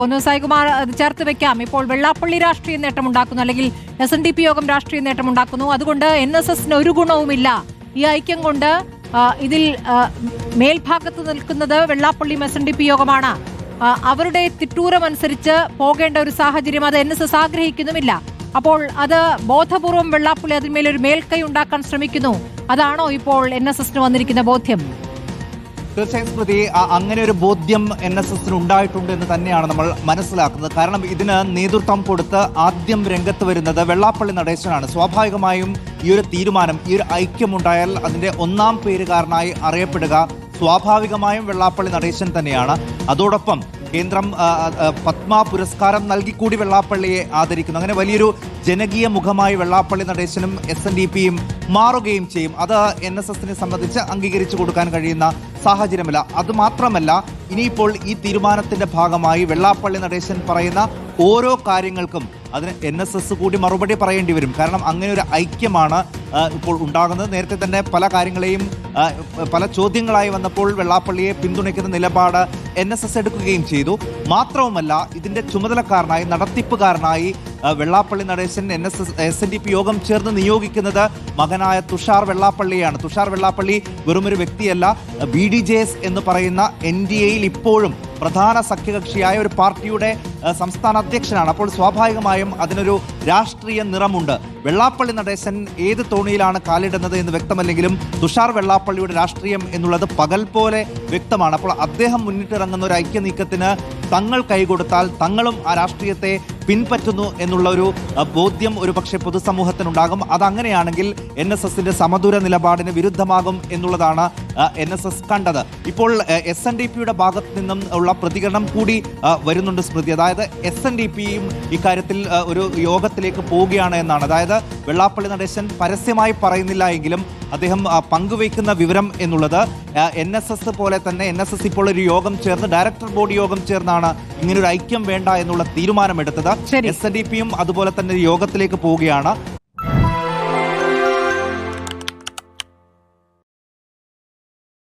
ഒന്ന് സായികുമാർ അത് ചേർത്ത് വെക്കാം. ഇപ്പോൾ വെള്ളാപ്പള്ളി രാഷ്ട്രീയ നേട്ടമുണ്ടാക്കുന്നു, അല്ലെങ്കിൽ SNDP യോഗം രാഷ്ട്രീയ നേട്ടമുണ്ടാക്കുന്നു. അതുകൊണ്ട് NSSന് ഒരു ഗുണവുമില്ല. ഈ ഐക്യം കൊണ്ട് ഇതിൽ മേൽഭാഗത്ത് നിൽക്കുന്നത് വെള്ളാപ്പള്ളിയും SNDP യോഗമാണ്. അവരുടെ തിട്ടൂരമനുസരിച്ച് പോകേണ്ട ഒരു സാഹചര്യം അത് NSS ആഗ്രഹിക്കുന്നുമില്ല. അപ്പോൾ അത് ബോധപൂർവം വെള്ളാപ്പള്ളി അതിന്മേലൊരു മേൽക്കൈ ഉണ്ടാക്കാൻ ശ്രമിക്കുന്നു. അതാണോ ഇപ്പോൾ NSSന് വന്നിരിക്കുന്ന ബോധ്യം? തീർച്ചയായും സ്മൃതി, അങ്ങനെ ഒരു ബോധ്യം NSSന് ഉണ്ടായിട്ടുണ്ട് എന്ന് തന്നെയാണ് നമ്മൾ മനസ്സിലാക്കുന്നത്. കാരണം ഇതിന് നേതൃത്വം കൊടുത്ത് ആദ്യം രംഗത്ത് വരുന്നത് വെള്ളാപ്പള്ളി നടേശനാണ്. സ്വാഭാവികമായും ഈ ഒരു തീരുമാനം, ഈ ഒരു ഐക്യമുണ്ടായാൽ അതിൻ്റെ ഒന്നാം പേരുകാരനായി അറിയപ്പെടുക സ്വാഭാവികമായും വെള്ളാപ്പള്ളി നടേശൻ തന്നെയാണ്. അതോടൊപ്പം കേന്ദ്രം പത്മ പുരസ്കാരം നൽകിക്കൂടി വെള്ളാപ്പള്ളിയെ ആദരിക്കുന്നു. അങ്ങനെ വലിയൊരു ജനകീയ മുഖമായി വെള്ളാപ്പള്ളി നടേശനും SNDPയും മാറുകയും ചെയ്യും. അത് NSSനെ സംബന്ധിച്ച് അംഗീകരിച്ചു കൊടുക്കാൻ കഴിയുന്ന സാഹചര്യമല്ല. അതുമാത്രമല്ല, ഇനിയിപ്പോൾ ഈ തീരുമാനത്തിന്റെ ഭാഗമായി വെള്ളാപ്പള്ളി നടേശൻ പറയുന്ന ഓരോ കാര്യങ്ങൾക്കും അതിന് NSS കൂടി മറുപടി പറയേണ്ടി വരും. കാരണം അങ്ങനെ ഒരു ഐക്യമാണ് ഇപ്പോൾ ഉണ്ടാകുന്നത്. നേരത്തെ തന്നെ പല കാര്യങ്ങളെയും പല ചോദ്യങ്ങളായി വന്നപ്പോൾ വെള്ളാപ്പള്ളിയെ പിന്തുണയ്ക്കുന്ന നിലപാട് NSS എടുക്കുകയും ചെയ്തു. മാത്രവുമല്ല, ഇതിന്റെ ചുമതലക്കാരനായി, നടത്തിപ്പുകാരനായി വെള്ളാപ്പള്ളി നടേശൻ SNDP യോഗം ചേർന്ന് നിയോഗിക്കുന്നത് മകനായ തുഷാർ വെള്ളാപ്പള്ളിയാണ്. തുഷാർ വെള്ളാപ്പള്ളി വെറുമൊരു വ്യക്തിയല്ല, BDJS എന്ന് പറയുന്ന NDAയിൽ ഇപ്പോഴും പ്രധാന സഖ്യകക്ഷിയായ ഒരു പാർട്ടിയുടെ സംസ്ഥാന അധ്യക്ഷനാണ്. അപ്പോൾ സ്വാഭാവികമായും അതിനൊരു രാഷ്ട്രീയ നിറമുണ്ട്. വെള്ളാപ്പള്ളി നടേശൻ ഏത് തോണിയിലാണ് കാലിടുന്നത് എന്ന് വ്യക്തമല്ലെങ്കിലും തുഷാർ വെള്ളാപ്പള്ളിയുടെ രാഷ്ട്രീയം എന്നുള്ളത് പകൽ പോലെ വ്യക്തമാണ്. അപ്പോൾ അദ്ദേഹം മുന്നിട്ടിറങ്ങുന്ന ഒരു ഐക്യ നീക്കത്തിന് തങ്ങൾ കൈകൊടുത്താൽ തങ്ങളും ആ രാഷ്ട്രീയത്തെ പിൻപറ്റുന്നു എന്നുള്ള ഒരു ബോധ്യം ഒരു പക്ഷേ പൊതുസമൂഹത്തിനുണ്ടാകും. അതങ്ങനെയാണെങ്കിൽ NSSന്റെ സമദൂര നിലപാടിന് വിരുദ്ധമാകും എന്നുള്ളതാണ് NSS കണ്ടത്. ഇപ്പോൾ SNDPയുടെ ഭാഗത്ത് നിന്നും ഉള്ള പ്രതികരണം കൂടി വരുന്നുണ്ട് സ്മൃതി. അതായത് SNDPയും ഇക്കാര്യത്തിൽ ഒരു യോഗത്തിലേക്ക് പോവുകയാണ് എന്നാണ്. അതായത് വെള്ളാപ്പള്ളി നടേശൻ പരസ്യമായി പറയുന്നില്ല എങ്കിലും അദ്ദേഹം പങ്കുവയ്ക്കുന്ന വിവരം എന്നുള്ളത് NSS പോലെ തന്നെ NSS ഇപ്പോൾ ഒരു യോഗം ചേർന്ന് ഡയറക്ടർ ബോർഡ് യോഗം ചേർന്നാണ് ഇങ്ങനൊരു ഐക്യം വേണ്ട എന്നുള്ള തീരുമാനമെടുത്തത്. SNDPയും അതുപോലെ തന്നെ യോഗത്തിലേക്ക് പോവുകയാണ്.